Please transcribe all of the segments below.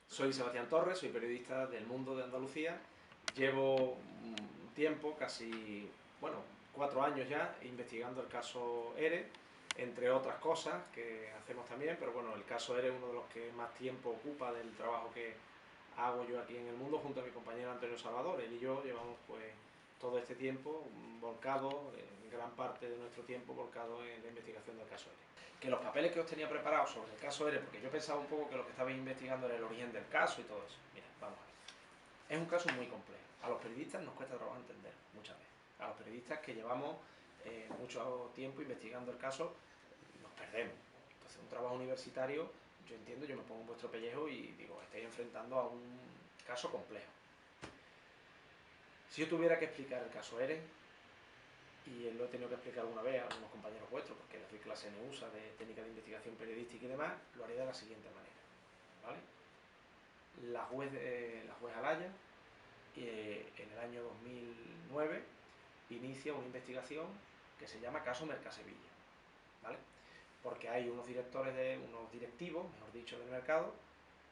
Soy Sebastián Torres, soy periodista del Mundo de Andalucía. Llevo un tiempo, casi, bueno, 4 años ya, investigando el caso ERE, entre otras cosas que hacemos también, pero bueno, el caso ERE es uno de los que más tiempo ocupa del trabajo que hago yo aquí en el Mundo, junto a mi compañero Antonio Salvador. Él y yo llevamos pues todo este tiempo volcado, en gran parte de nuestro tiempo volcado en la investigación del caso ERE. Que los papeles que os tenía preparados sobre el caso ERE, porque yo pensaba un poco que lo que estabais investigando era el origen del caso y todo eso. Mira, vamos a ver. Es un caso muy complejo. A los periodistas nos cuesta trabajo entender, muchas veces. A los periodistas que llevamos mucho tiempo investigando el caso, nos perdemos. Entonces, un trabajo universitario, yo entiendo, yo me pongo en vuestro pellejo y digo, estáis enfrentando a un caso complejo. Si yo tuviera que explicar el caso ERE, y lo he tenido que explicar alguna vez a algunos compañeros vuestros, porque les doy clase en EUSA de técnica de investigación periodística y demás, lo haré de la siguiente manera. ¿Vale? La juez Alaya, en el año 2009, inicia una investigación que se llama Caso Mercasevilla. ¿Vale? Porque hay unos directivos, mejor dicho, del mercado,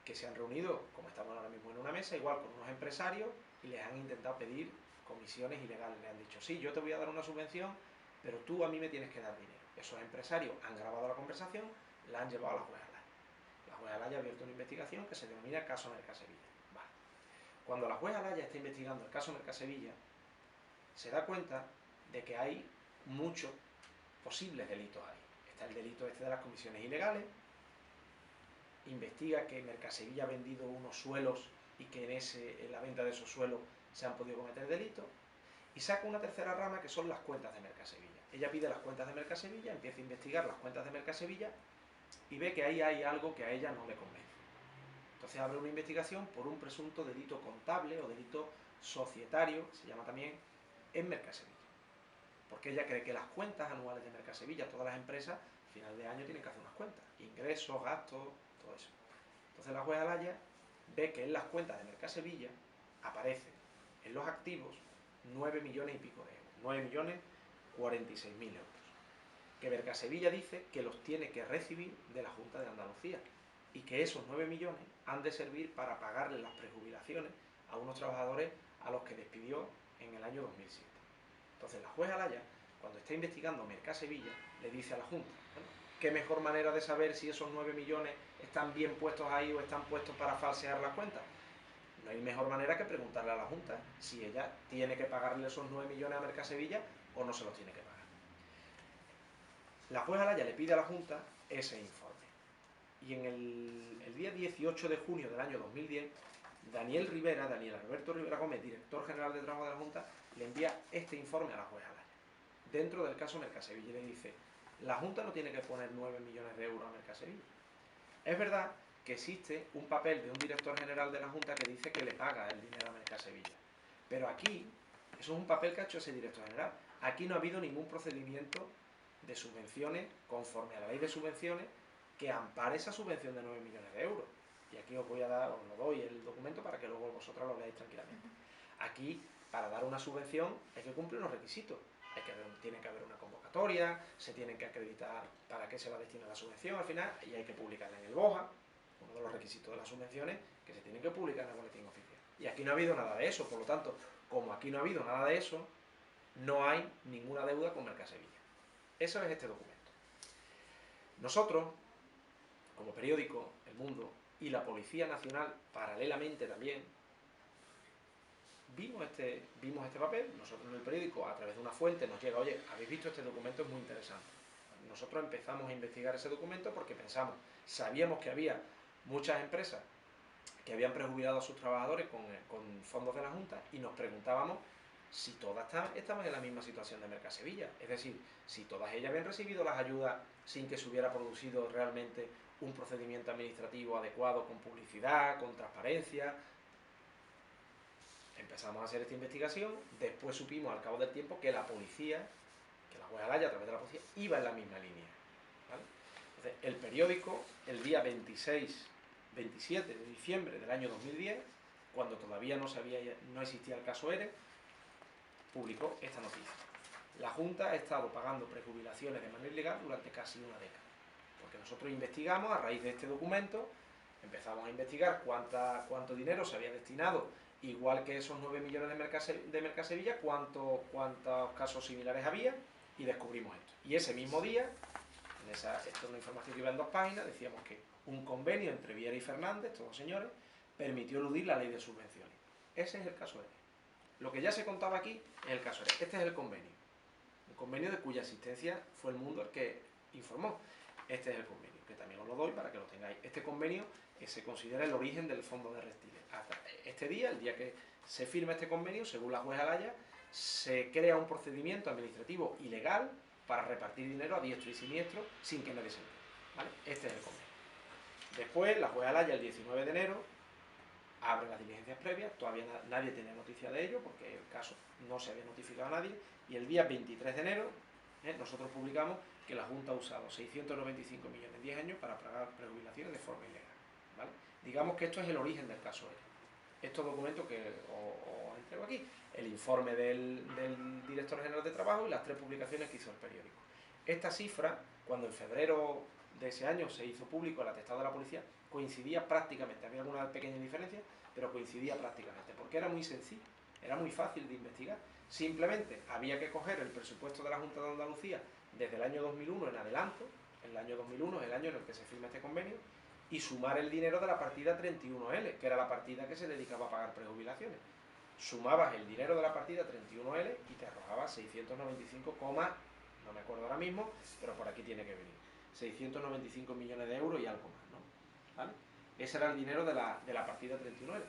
que se han reunido, como estamos ahora mismo en una mesa, igual con unos empresarios, y les han intentado pedir comisiones ilegales. Le han dicho, sí, yo te voy a dar una subvención, pero tú a mí me tienes que dar dinero. Esos empresarios han grabado la conversación, la han llevado a la juez Alaya. La juez Alaya ha abierto una investigación que se denomina Caso Mercasevilla. Vale. Cuando la juez Alaya está investigando el caso Mercasevilla, se da cuenta de que hay muchos posibles delitos ahí. Está el delito este de las comisiones ilegales, investiga que Mercasevilla ha vendido unos suelos y que en la venta de esos suelos se han podido cometer delitos, y saca una tercera rama que son las cuentas de Mercasevilla. Ella pide las cuentas de Mercasevilla, empieza a investigar las cuentas de Mercasevilla y ve que ahí hay algo que a ella no le convence. Entonces abre una investigación por un presunto delito contable o delito societario, se llama también, en Mercasevilla. Porque ella cree que las cuentas anuales de Mercasevilla, todas las empresas, al final de año tienen que hacer unas cuentas, ingresos, gastos, todo eso. Entonces la juez Alaya ve que en las cuentas de Mercasevilla aparecen en los activos 9 millones y pico de euros, 9.046.000 euros, que Mercasevilla dice que los tiene que recibir de la Junta de Andalucía y que esos 9 millones han de servir para pagarle las prejubilaciones a unos trabajadores a los que despidió en el año 2007. Entonces la juez Alaya, cuando está investigando Mercasevilla, le dice a la Junta, bueno, ¿qué mejor manera de saber si esos 9 millones están bien puestos ahí o están puestos para falsear las cuentas? No hay mejor manera que preguntarle a la Junta si ella tiene que pagarle esos 9 millones a Mercasevilla o no se los tiene que pagar. La juez Alaya le pide a la Junta ese informe. Y en el día 18 de junio del año 2010, Daniel Alberto Rivera Gómez, director general de trabajo de la Junta, le envía este informe a la juez Alaya, dentro del caso Mercasevilla, y le dice, la Junta no tiene que poner 9 millones de euros a Mercasevilla. Es verdad que existe un papel de un director general de la Junta que dice que le paga el dinero a Mercasevilla, pero aquí, eso es un papel que ha hecho ese director general, aquí no ha habido ningún procedimiento de subvenciones conforme a la ley de subvenciones que ampare esa subvención de 9 millones de euros. Y aquí os lo doy el documento para que luego vosotros lo leáis tranquilamente. Aquí, para dar una subvención, hay que cumplir unos requisitos. Tiene que haber una convocatoria, se tienen que acreditar para qué se va a destinar la subvención al final, y hay que publicarla en el BOJA, uno de los requisitos de las subvenciones, que se tienen que publicar en el boletín oficial. Y aquí no ha habido nada de eso, por lo tanto, como aquí no ha habido nada de eso, no hay ninguna deuda con Mercasevilla. Eso es este documento. Nosotros, como periódico El Mundo, y la Policía Nacional, paralelamente también, vimos este papel. Nosotros en el periódico, a través de una fuente, nos llega, oye, habéis visto este documento, es muy interesante. Nosotros empezamos a investigar ese documento porque sabíamos que había muchas empresas que habían prejubilado a sus trabajadores con fondos de la Junta, y nos preguntábamos si todas estaban en la misma situación de Mercasevilla, es decir, si todas ellas habían recibido las ayudas sin que se hubiera producido realmente un procedimiento administrativo adecuado, con publicidad, con transparencia. Empezamos a hacer esta investigación, después supimos al cabo del tiempo que la policía, que la juez Alaya a través de la policía, iba en la misma línea. ¿Vale? Entonces, el periódico, el día 27 de diciembre del año 2010, cuando todavía no existía el caso ERE, publicó esta noticia. La Junta ha estado pagando prejubilaciones de manera ilegal durante casi una década. Porque nosotros investigamos a raíz de este documento Empezamos a investigar cuánto dinero se había destinado, igual que esos 9 millones de Mercasevilla, cuántos casos similares había, y descubrimos esto. Y ese mismo día, esto es una información que iba en 2 páginas, decíamos que un convenio entre Viera y Fernández, estos dos señores, permitió eludir la ley de subvenciones. Ese es el caso ERE. Lo que ya se contaba aquí es el caso ERE. Este es el convenio. Un convenio de cuya existencia fue el mundo el que informó. Este es el convenio, que también os lo doy para que lo tengáis. Este convenio se considera el origen del fondo de reptiles. Hasta este día, el día que se firma este convenio, según la jueza Alaya, se crea un procedimiento administrativo y legal para repartir dinero a diestro y siniestro sin que nadie se entere. ¿Vale? Este es el convenio. Después, la jueza Alaya, el 19 de enero, abre las diligencias previas, todavía nadie tenía noticia de ello porque el caso no se había notificado a nadie, y el día 23 de enero nosotros publicamos que la Junta ha usado 695 millones en 10 años para pagar prejubilaciones de forma ilegal. ¿Vale? Digamos que esto es el origen del caso ERE. Estos documentos que os entrego aquí, el informe del director general de trabajo y las 3 publicaciones que hizo el periódico. Esta cifra, cuando en febrero de ese año se hizo público el atestado de la policía, coincidía prácticamente, había alguna pequeña diferencia, pero coincidía prácticamente, porque era muy sencillo, era muy fácil de investigar. Simplemente había que coger el presupuesto de la Junta de Andalucía desde el año 2001 en adelanto, el año 2001 es el año en el que se firma este convenio, y sumar el dinero de la partida 31L, que era la partida que se dedicaba a pagar prejubilaciones. Sumabas el dinero de la partida 31L y te arrojaba 695, no me acuerdo ahora mismo, pero por aquí tiene que venir. 695 millones de euros y algo más, ¿no? ¿Vale? Ese era el dinero de la partida 31L.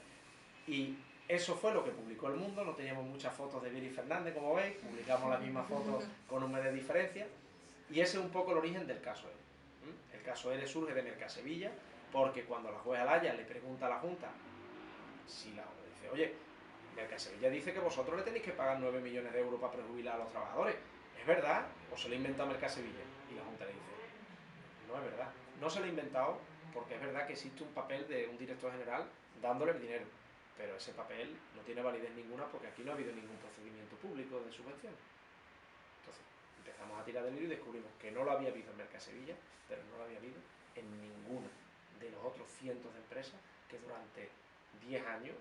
Y eso fue lo que publicó El Mundo. No teníamos muchas fotos de Viera y Fernández, como veis, publicamos las mismas fotos con un mes de diferencia, y ese es un poco el origen del caso ERE. El caso ERE surge de Mercasevilla, porque cuando la jueza Alaya le pregunta a la Junta, si la dice, oye, Mercasevilla dice que vosotros le tenéis que pagar 9 millones de euros para prejubilar a los trabajadores, ¿es verdad? ¿O se lo ha inventado Mercasevilla? Y la Junta le dice, no es verdad, no se lo ha inventado, porque es verdad que existe un papel de un director general dándole el dinero, pero ese papel no tiene validez ninguna porque aquí no ha habido ningún procedimiento público de subvención. Entonces empezamos a tirar del hilo y descubrimos que no lo había habido en Mercasevilla, pero no lo había habido en ninguna de los otros cientos de empresas que durante 10 años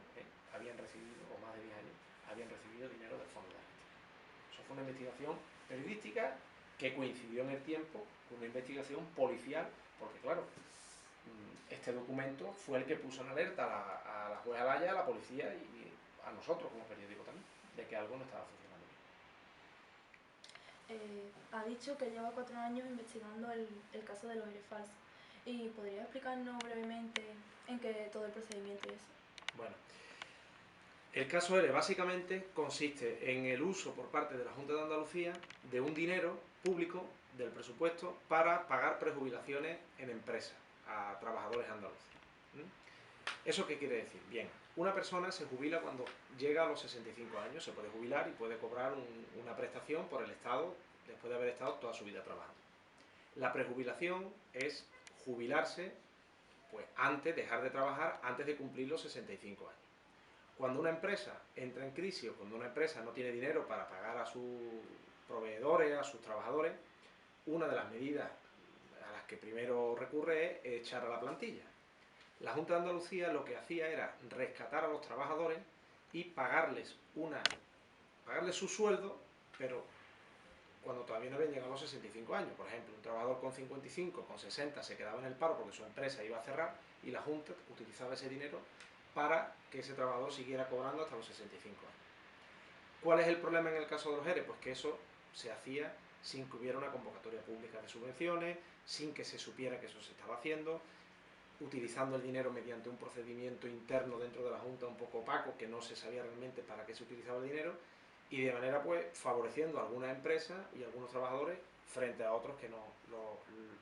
habían recibido, o más de 10 años, habían recibido dinero del fondo de reptiles. Eso fue una investigación periodística que coincidió en el tiempo con una investigación policial, porque claro, este documento fue el que puso en alerta a la jueza Alaya, a la policía y a nosotros como periódico también, de que algo no estaba funcionando bien. Ha dicho que lleva 4 años investigando el caso de los ERE falsos. ¿Y podría explicarnos brevemente en qué todo el procedimiento y eso? Bueno, el caso ERE básicamente consiste en el uso por parte de la Junta de Andalucía de un dinero público del presupuesto para pagar prejubilaciones en empresas a trabajadores andaluces. ¿Eso qué quiere decir? Bien, una persona se jubila cuando llega a los 65 años, se puede jubilar y puede cobrar una prestación por el Estado después de haber estado toda su vida trabajando. La prejubilación es jubilarse pues antes, dejar de trabajar antes de cumplir los 65 años. Cuando una empresa entra en crisis o cuando una empresa no tiene dinero para pagar a sus proveedores, a sus trabajadores, una de las medidas a las que primero recurre es echar a la plantilla. La Junta de Andalucía lo que hacía era rescatar a los trabajadores y pagarles su sueldo, pero cuando todavía no habían llegado a los 65 años. Por ejemplo, un trabajador con 55, con 60 se quedaba en el paro porque su empresa iba a cerrar y la Junta utilizaba ese dinero para que ese trabajador siguiera cobrando hasta los 65 años. ¿Cuál es el problema en el caso de los ERE? Pues que eso se hacía sin que hubiera una convocatoria pública de subvenciones, sin que se supiera que eso se estaba haciendo, utilizando el dinero mediante un procedimiento interno dentro de la Junta un poco opaco, que no se sabía realmente para qué se utilizaba el dinero, y de manera pues favoreciendo a algunas empresas y a algunos trabajadores frente a otros que no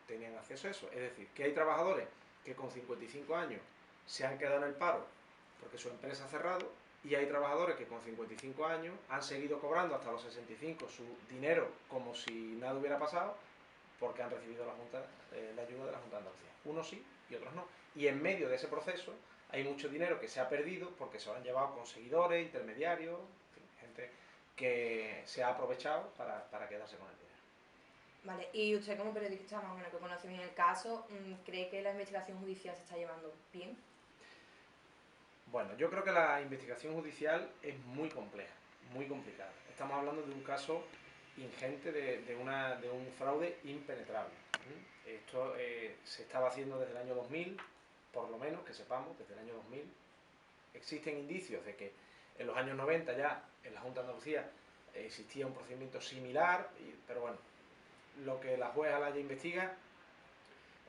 tenían acceso a eso. Es decir, que hay trabajadores que con 55 años se han quedado en el paro porque su empresa ha cerrado, y hay trabajadores que con 55 años han seguido cobrando hasta los 65 su dinero como si nada hubiera pasado, porque han recibido la ayuda de la Junta de Andalucía. Unos sí y otros no. Y en medio de ese proceso hay mucho dinero que se ha perdido porque se lo han llevado con seguidores, intermediarios, en fin, gente que se ha aprovechado para quedarse con el dinero. Vale, y usted como periodista, más o menos que conoce bien el caso, ¿cree que la investigación judicial se está llevando bien? Bueno, yo creo que la investigación judicial es muy compleja, muy complicada. Estamos hablando de un caso ingente de un fraude impenetrable. Esto se estaba haciendo desde el año 2000, por lo menos, que sepamos, desde el año 2000. Existen indicios de que en los años 90 ya en la Junta de Andalucía existía un procedimiento similar, pero bueno, lo que la juez Alaya investiga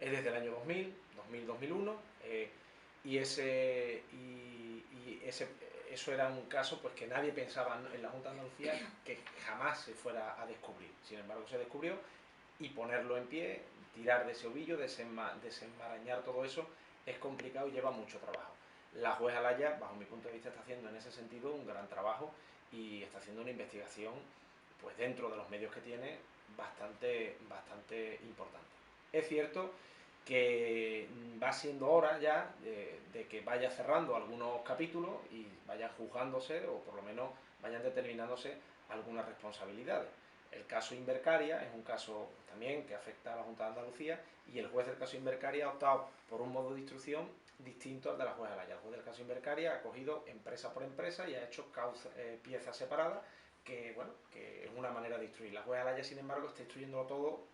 es desde el año 2000, 2000-2001, eso era un caso pues que nadie pensaba en la Junta de Andalucía que jamás se fuera a descubrir. Sin embargo, se descubrió, y ponerlo en pie, tirar de ese ovillo, desenmarañar todo eso, es complicado y lleva mucho trabajo. La juez Alaya, bajo mi punto de vista, está haciendo en ese sentido un gran trabajo y está haciendo una investigación, pues dentro de los medios que tiene, bastante importante. Es cierto que va siendo hora ya de que vaya cerrando algunos capítulos y vayan juzgándose, o por lo menos vayan determinándose algunas responsabilidades. El caso Invercaria es un caso también que afecta a la Junta de Andalucía, y el juez del caso Invercaria ha optado por un modo de instrucción distinto al de la juez Alaya. El juez del caso Invercaria ha cogido empresa por empresa y ha hecho piezas separadas, que bueno, que es una manera de instruir. La juez Alaya, sin embargo, está instruyéndolo todo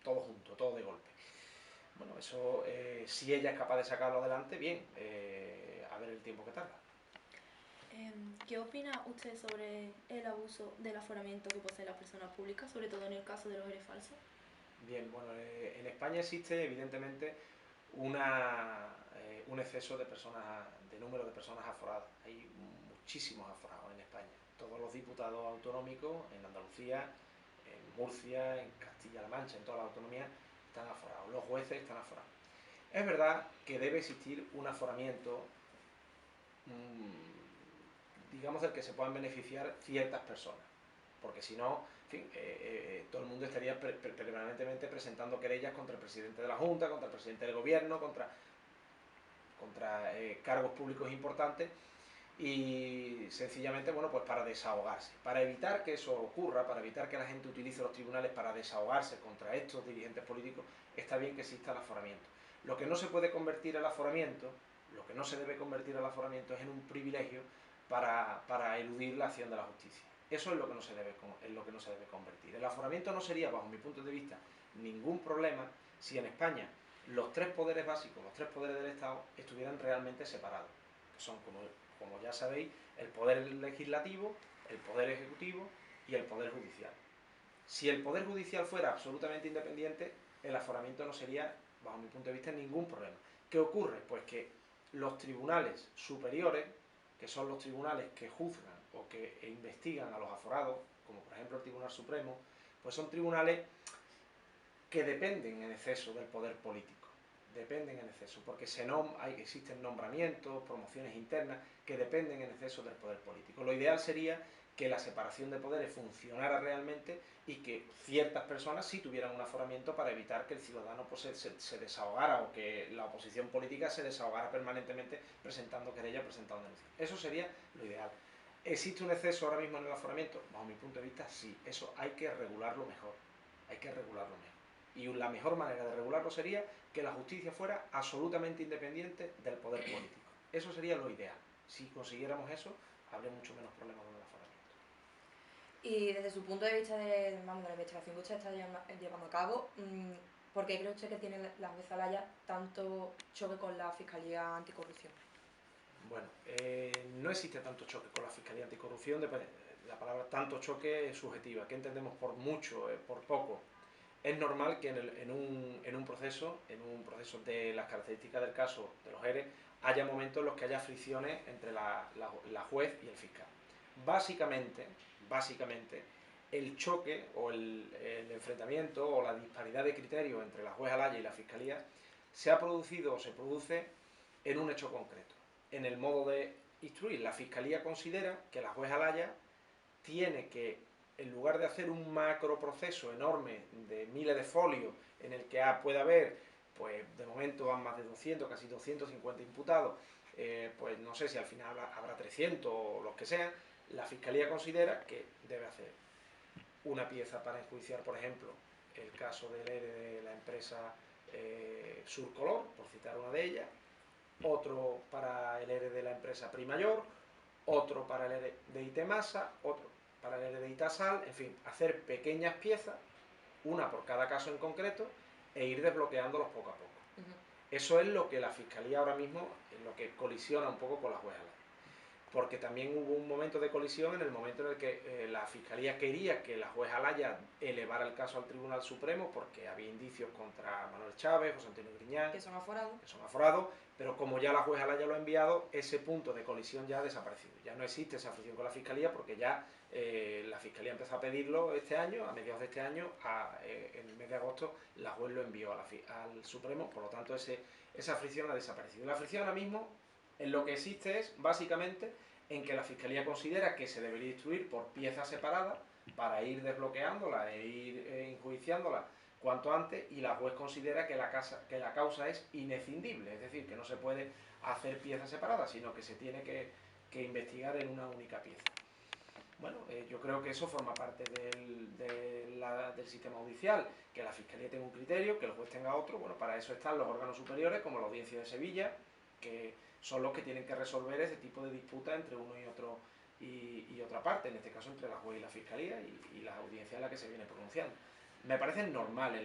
junto, todo de golpe. Bueno, eso, si ella es capaz de sacarlo adelante, bien, a ver el tiempo que tarda. ¿Qué opina usted sobre el abuso del aforamiento que poseen las personas públicas, sobre todo en el caso de los eres falsos? Bien, bueno, en España existe evidentemente un exceso de número de personas aforadas. Hay muchísimos aforados en España. Todos los diputados autonómicos en Andalucía, en Murcia, en Castilla-La Mancha, en todas las autonomías, están aforados. Los jueces están aforados. Es verdad que debe existir un aforamiento, digamos, del que se puedan beneficiar ciertas personas, porque si no, en fin, todo el mundo estaría permanentemente presentando querellas contra el presidente de la Junta, contra el presidente del gobierno, contra cargos públicos importantes, y sencillamente, bueno, pues para desahogarse. Para evitar que eso ocurra, para evitar que la gente utilice los tribunales para desahogarse contra estos dirigentes políticos, está bien que exista el aforamiento. Lo que no se puede convertir el aforamiento, lo que no se debe convertir el aforamiento, es en un privilegio para eludir la acción de la justicia. Eso es lo que no se debe convertir. El aforamiento no sería, bajo mi punto de vista, ningún problema si en España los tres poderes básicos, los tres poderes del Estado, estuvieran realmente separados, que son, como ya sabéis, el poder legislativo, el poder ejecutivo y el poder judicial. Si el poder judicial fuera absolutamente independiente, el aforamiento no sería, bajo mi punto de vista, ningún problema. ¿Qué ocurre? Pues que los tribunales superiores, que son los tribunales que juzgan o que investigan a los aforados, como por ejemplo el Tribunal Supremo, pues son tribunales que dependen en exceso del poder político. Dependen en exceso, porque existen nombramientos, promociones internas que dependen en exceso del poder político. Lo ideal sería que la separación de poderes funcionara realmente y que ciertas personas sí tuvieran un aforamiento para evitar que el ciudadano pues, se desahogara, o que la oposición política se desahogara permanentemente presentando querellas, presentando denuncias. Eso sería lo ideal. ¿Existe un exceso ahora mismo en el aforamiento? Bajo mi punto de vista, sí. Eso hay que regularlo mejor. Hay que regularlo mejor. Y la mejor manera de regularlo sería que la justicia fuera absolutamente independiente del poder político. Eso sería lo ideal. Si consiguiéramos eso, habría mucho menos problemas con el aforamiento. Y desde su punto de vista de la investigación que usted está llevando a cabo, ¿por qué cree usted que tiene la juez Alaya tanto choque con la Fiscalía Anticorrupción? Bueno, no existe tanto choque con la Fiscalía Anticorrupción. La palabra tanto choque es subjetiva. ¿Qué entendemos por mucho, por poco? Es normal que en un proceso de las características del caso de los ERE, haya momentos en los que haya fricciones entre la juez y el fiscal. Básicamente, el choque o el enfrentamiento o la disparidad de criterios entre la juez Alaya y la fiscalía se ha producido o se produce en un hecho concreto, en el modo de instruir. La fiscalía considera que la juez Alaya tiene que, en lugar de hacer un macro proceso enorme de miles de folios en el que puede haber, pues de momento van más de 200, casi 250 imputados, pues no sé si al final habrá 300 o los que sean, la Fiscalía considera que debe hacer una pieza para enjuiciar, por ejemplo, el caso del ERE de la empresa Surcolor, por citar una de ellas, otro para el ERE de la empresa Primayor, otro para el ERE de Itemasa, otro para el ERE de Itasal, en fin, hacer pequeñas piezas, una por cada caso en concreto, e ir desbloqueándolos poco a poco. Eso es lo que la Fiscalía ahora mismo, es lo que colisiona un poco con la jueza Laya. Porque también hubo un momento de colisión en el momento en el que la Fiscalía quería que la jueza Laya elevara el caso al Tribunal Supremo porque había indicios contra Manuel Chávez, José Antonio Griñán, que son aforados, pero como ya la jueza Laya lo ha enviado, ese punto de colisión ya ha desaparecido. Ya no existe esa fricción con la Fiscalía porque ya la Fiscalía empezó a pedirlo este año, a mediados de este año, en el mes de agosto la juez lo envió al Supremo, por lo tanto esa fricción ha desaparecido. La fricción ahora mismo en lo que existe es básicamente en que la Fiscalía considera que se debería instruir por piezas separadas para ir desbloqueándola e ir enjuiciándola cuanto antes, y la juez considera que la causa es inescindible, es decir, que no se puede hacer piezas separadas, sino que se tiene que investigar en una única pieza. Bueno, yo creo que eso forma parte del sistema judicial, que la Fiscalía tenga un criterio, que el juez tenga otro. Bueno, para eso están los órganos superiores, como la Audiencia de Sevilla, que son los que tienen que resolver ese tipo de disputas entre uno y otro y otra parte, en este caso entre la juez y la Fiscalía, y la audiencia en la que se viene pronunciando. Me parecen normales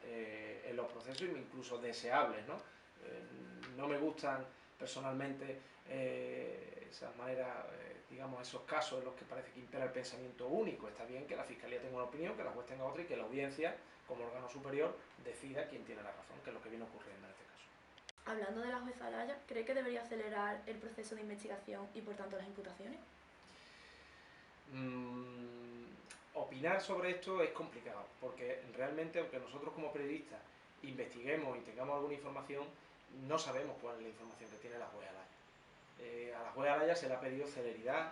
en los procesos, incluso deseables, ¿no? No me gustan personalmente esas maneras, digamos, esos casos en los que parece que impera el pensamiento único. Está bien que la Fiscalía tenga una opinión, que la juez tenga otra y que la audiencia, como órgano superior, decida quién tiene la razón, que es lo que viene ocurriendo en este caso. Hablando de la jueza Laya, ¿cree que debería acelerar el proceso de investigación y por tanto las imputaciones? Opinar sobre esto es complicado, porque realmente, aunque nosotros como periodistas investiguemos y tengamos alguna información, no sabemos cuál es la información que tiene la jueza Laya. A la jueza Laya se le ha pedido celeridad,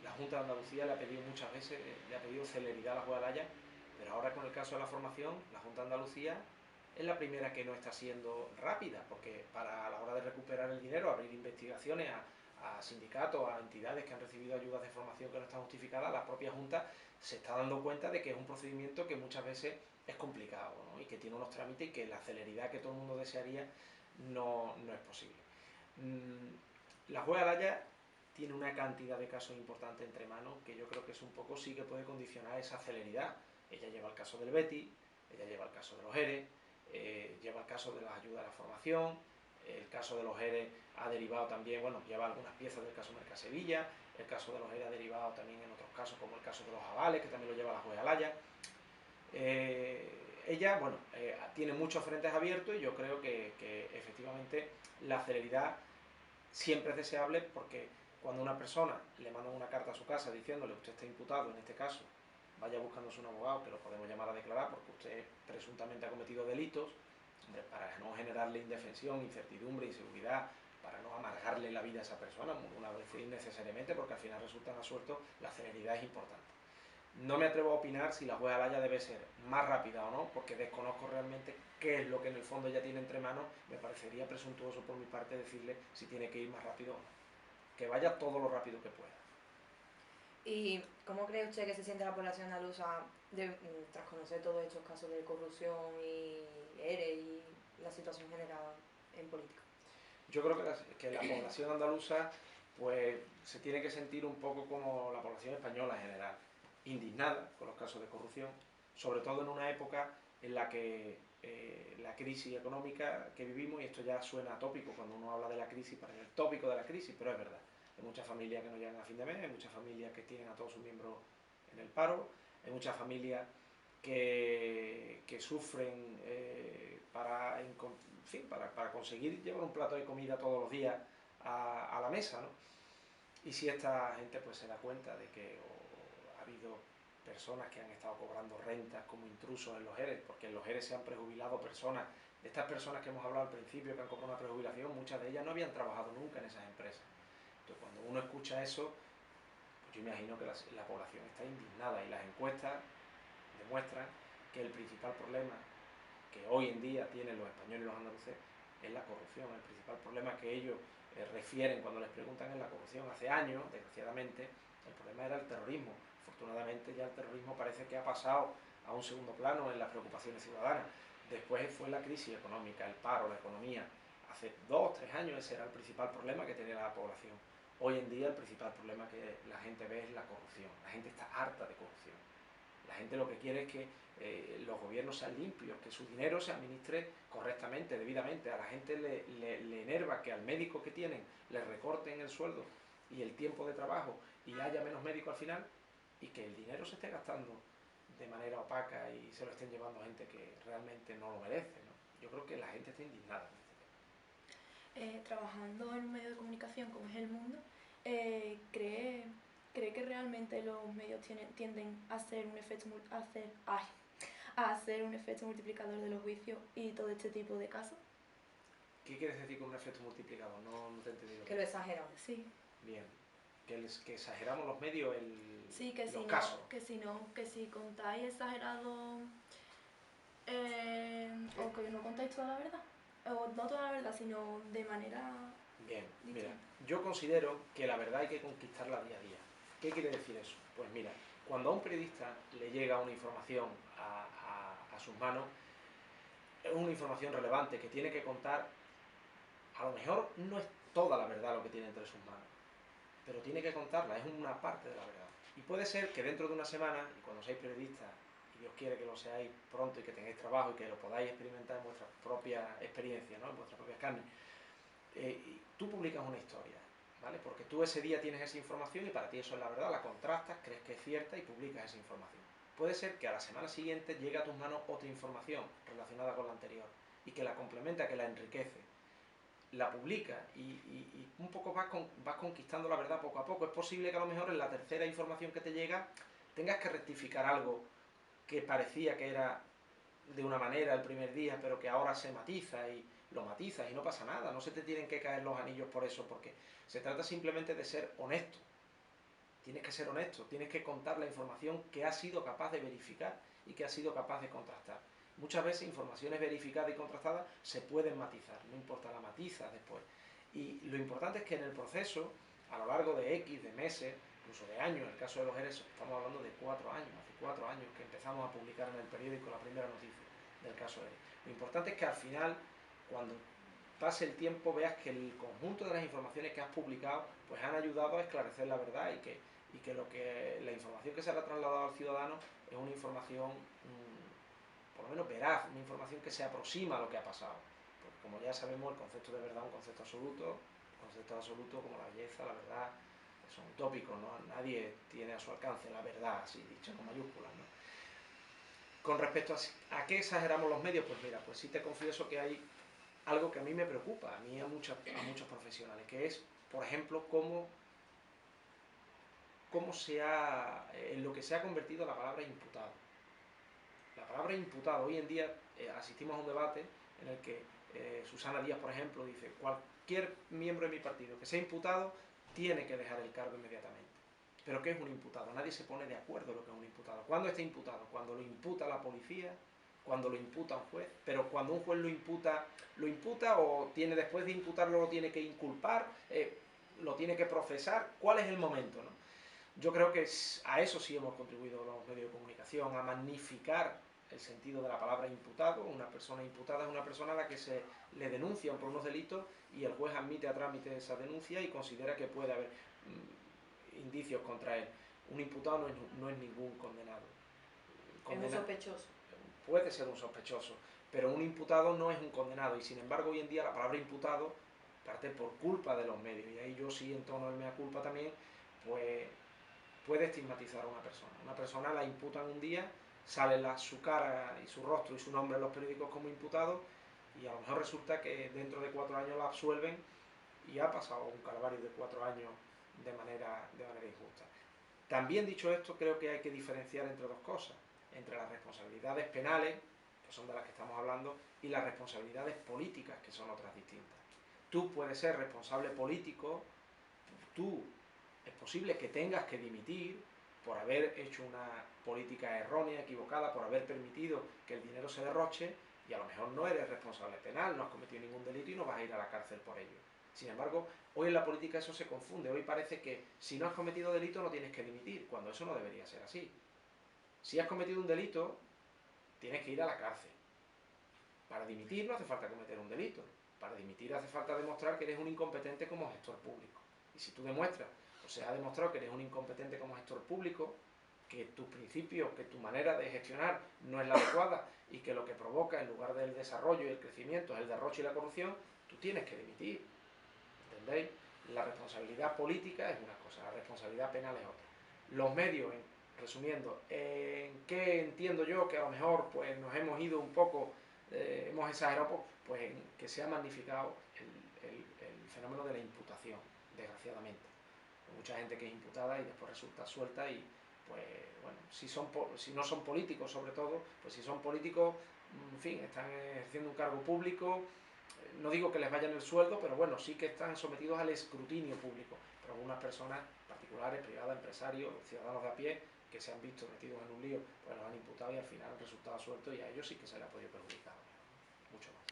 la Junta de Andalucía le ha pedido muchas veces, le ha pedido celeridad a la jueza Laya, pero ahora con el caso de la formación, la Junta de Andalucía es la primera que no está siendo rápida, porque a la hora de recuperar el dinero, abrir investigaciones a sindicatos, a entidades que han recibido ayudas de formación que no están justificadas, la propia Junta se está dando cuenta de que es un procedimiento que muchas veces es complicado, ¿no? Y que tiene unos trámites y que la celeridad que todo el mundo desearía no es posible. La jueza Laya tiene una cantidad de casos importantes entre manos que yo creo que es un poco sí que puede condicionar esa celeridad. Ella lleva el caso del Betis, ella lleva el caso de los ERE, lleva el caso de las ayudas a la formación, el caso de los ERE ha derivado también, bueno, lleva algunas piezas del caso Mercasevilla, el caso de los ERE ha derivado también en otros casos como el caso de los avales, que también lo lleva la jueza Laya. Ella, bueno, tiene muchos frentes abiertos y yo creo que efectivamente la celeridad siempre es deseable, porque cuando una persona le manda una carta a su casa diciéndole usted está imputado, en este caso, vaya buscándose un abogado que lo podemos llamar a declarar porque usted presuntamente ha cometido delitos, hombre, para no generarle indefensión, incertidumbre, inseguridad, para no amargarle la vida a esa persona, una vez innecesariamente, porque al final resultan absueltos, la celeridad es importante. No me atrevo a opinar si la jueza Laya debe ser más rápida o no, porque desconozco realmente qué es lo que en el fondo ella tiene entre manos. Me parecería presuntuoso por mi parte decirle si tiene que ir más rápido o no. Que vaya todo lo rápido que pueda. ¿Y cómo cree usted que se siente la población andaluza tras conocer todos estos casos de corrupción y ERE y la situación general en política? Yo creo que la población andaluza pues se tiene que sentir un poco como la población española en general, indignada con los casos de corrupción, sobre todo en una época en la que la crisis económica que vivimos, y esto ya suena atópico cuando uno habla de la crisis, para el tópico de la crisis, pero es verdad. Hay muchas familias que no llegan a fin de mes, hay muchas familias que tienen a todos sus miembros en el paro, hay muchas familias que sufren para conseguir llevar un plato de comida todos los días a la mesa, ¿no? Y si esta gente pues se da cuenta de que ha habido personas que han estado cobrando rentas como intrusos en los ERE, porque en los ERE se han prejubilado personas, de estas personas que hemos hablado al principio que han cobrado una prejubilación, muchas de ellas no habían trabajado nunca en esas empresas. Entonces cuando uno escucha eso, pues yo imagino que la población está indignada, y las encuestas demuestran que el principal problema que hoy en día tienen los españoles y los andaluces es la corrupción. El principal problema que ellos refieren cuando les preguntan es la corrupción. Hace años, desgraciadamente, el problema era el terrorismo. Afortunadamente ya el terrorismo parece que ha pasado a un segundo plano en las preocupaciones ciudadanas. Después fue la crisis económica, el paro, la economía. Hace 2 o 3 años ese era el principal problema que tenía la población. Hoy en día el principal problema que la gente ve es la corrupción. La gente está harta de corrupción. La gente lo que quiere es que los gobiernos sean limpios, que su dinero se administre correctamente, debidamente. A la gente le enerva que al médico que tienen le recorten el sueldo y el tiempo de trabajo y haya menos médicos al final, y que el dinero se esté gastando de manera opaca y se lo estén llevando a gente que realmente no lo merece, ¿no? Yo creo que la gente está indignada. Trabajando en un medio de comunicación como es El Mundo, ¿cree que realmente los medios tienden a hacer un efecto multiplicador de los juicios y todo este tipo de casos? ¿Qué quieres decir con un efecto multiplicador? No te he entendido. Que lo exageramos. Sí. Bien. Que exageramos los medios, Sí, que los casos. Que si contáis exagerado, o que no contáis toda la verdad, o no toda la verdad, sino de manera... Bien, distinta. mira, yo considero que la verdad hay que conquistarla día a día. ¿Qué quiere decir eso? Pues mira, cuando a un periodista le llega una información a sus manos, es una información relevante que tiene que contar, a lo mejor no es toda la verdad lo que tiene entre sus manos, pero tiene que contarla, es una parte de la verdad. Y puede ser que dentro de una semana, y cuando seáis periodistas, y Dios quiere que lo seáis pronto y que tengáis trabajo y que lo podáis experimentar en vuestra propia experiencia, ¿no? En vuestras propias carnes, tú publicas una historia, ¿vale? Porque tú ese día tienes esa información y para ti eso es la verdad, la contrastas, crees que es cierta y publicas esa información. Puede ser que a la semana siguiente llegue a tus manos otra información relacionada con la anterior y que la complementa, que la enriquece, la publica y un poco vas conquistando la verdad poco a poco. Es posible que a lo mejor en la tercera información que te llega tengas que rectificar algo que parecía que era de una manera el primer día, pero que ahora se matiza y lo matizas y no pasa nada, no se te tienen que caer los anillos por eso, porque se trata simplemente de ser honesto. Tienes que ser honesto, tienes que contar la información que has sido capaz de verificar y que has sido capaz de contrastar. Muchas veces informaciones verificadas y contrastadas se pueden matizar, no importa, la matizas después. Y lo importante es que en el proceso, a lo largo de X, de meses, incluso de años, en el caso de los ERES estamos hablando de 4 años, hace 4 años que empezamos a publicar en el periódico la primera noticia del caso ERES. Lo importante es que al final, cuando pase el tiempo, veas que el conjunto de las informaciones que has publicado pues han ayudado a esclarecer la verdad y que la información que se le ha trasladado al ciudadano es una información por lo menos veraz, una información que se aproxima a lo que ha pasado. Porque como ya sabemos, el concepto de verdad es un concepto absoluto como la belleza, la verdad, son utópicos, ¿no? Nadie tiene a su alcance la verdad, así dicha con mayúsculas, ¿no? Con respecto a qué exageramos los medios, pues mira, pues sí te confieso que hay algo que a mí me preocupa, a mí y a muchos profesionales, que es, por ejemplo, en lo que se ha convertido la palabra imputado. La palabra imputado, hoy en día asistimos a un debate en el que Susana Díaz, por ejemplo, dice: cualquier miembro de mi partido que sea imputado tiene que dejar el cargo inmediatamente. ¿Pero qué es un imputado? Nadie se pone de acuerdo en lo que es un imputado. ¿Cuándo está imputado? Cuando lo imputa la policía, cuando lo imputa un juez, pero cuando un juez lo imputa o tiene, después de imputarlo, lo tiene que inculpar, lo tiene que procesar. ¿Cuál es el momento, no? Yo creo que a eso sí hemos contribuido los medios de comunicación, a magnificar el sentido de la palabra imputado. Una persona imputada es una persona a la que se le denuncian por unos delitos y el juez admite a trámite esa denuncia y considera que puede haber indicios contra él. Un imputado no es ningún condenado. Es un sospechoso. Puede ser un sospechoso, pero un imputado no es un condenado, y sin embargo hoy en día la palabra imputado parte por culpa de los medios, y ahí yo sí entono el mea culpa también, pues puede estigmatizar a una persona. Una persona la imputan un día, sale su cara y su rostro y su nombre en los periódicos como imputado, y a lo mejor resulta que dentro de 4 años la absuelven y ha pasado un calvario de 4 años de manera injusta. También dicho esto, creo que hay que diferenciar entre dos cosas, entre las responsabilidades penales, que son de las que estamos hablando, y las responsabilidades políticas, que son otras distintas. Tú puedes ser responsable político, es posible que tengas que dimitir por haber hecho una política errónea, equivocada, por haber permitido que el dinero se derroche, y a lo mejor no eres responsable penal, no has cometido ningún delito y no vas a ir a la cárcel por ello. Sin embargo, hoy en la política eso se confunde. Hoy parece que si no has cometido delito no tienes que dimitir, cuando eso no debería ser así. Si has cometido un delito, tienes que ir a la cárcel. Para dimitir no hace falta cometer un delito. Para dimitir hace falta demostrar que eres un incompetente como gestor público. Y si tú demuestras, o se ha demostrado que eres un incompetente como gestor público, que tus principios, que tu manera de gestionar no es la adecuada y que lo que provoca en lugar del desarrollo y el crecimiento es el derroche y la corrupción, tú tienes que dimitir. ¿Entendéis? La responsabilidad política es una cosa, la responsabilidad penal es otra. Los medios, resumiendo, ¿en qué entiendo yo que a lo mejor pues, nos hemos ido un poco, hemos exagerado, pues en que se ha magnificado el fenómeno de la imputación, desgraciadamente. Hay mucha gente que es imputada y después resulta suelta y, pues, bueno, si no son políticos sobre todo, pues si son políticos, en fin, están ejerciendo un cargo público, no digo que les vayan el sueldo, pero bueno, sí que están sometidos al escrutinio público. Pero algunas personas particulares, privadas, empresarios, ciudadanos de a pie, que se han visto metidos en un lío, pues los han imputado y al final han resultado sueltos y a ellos sí que se les ha podido perjudicar mucho más.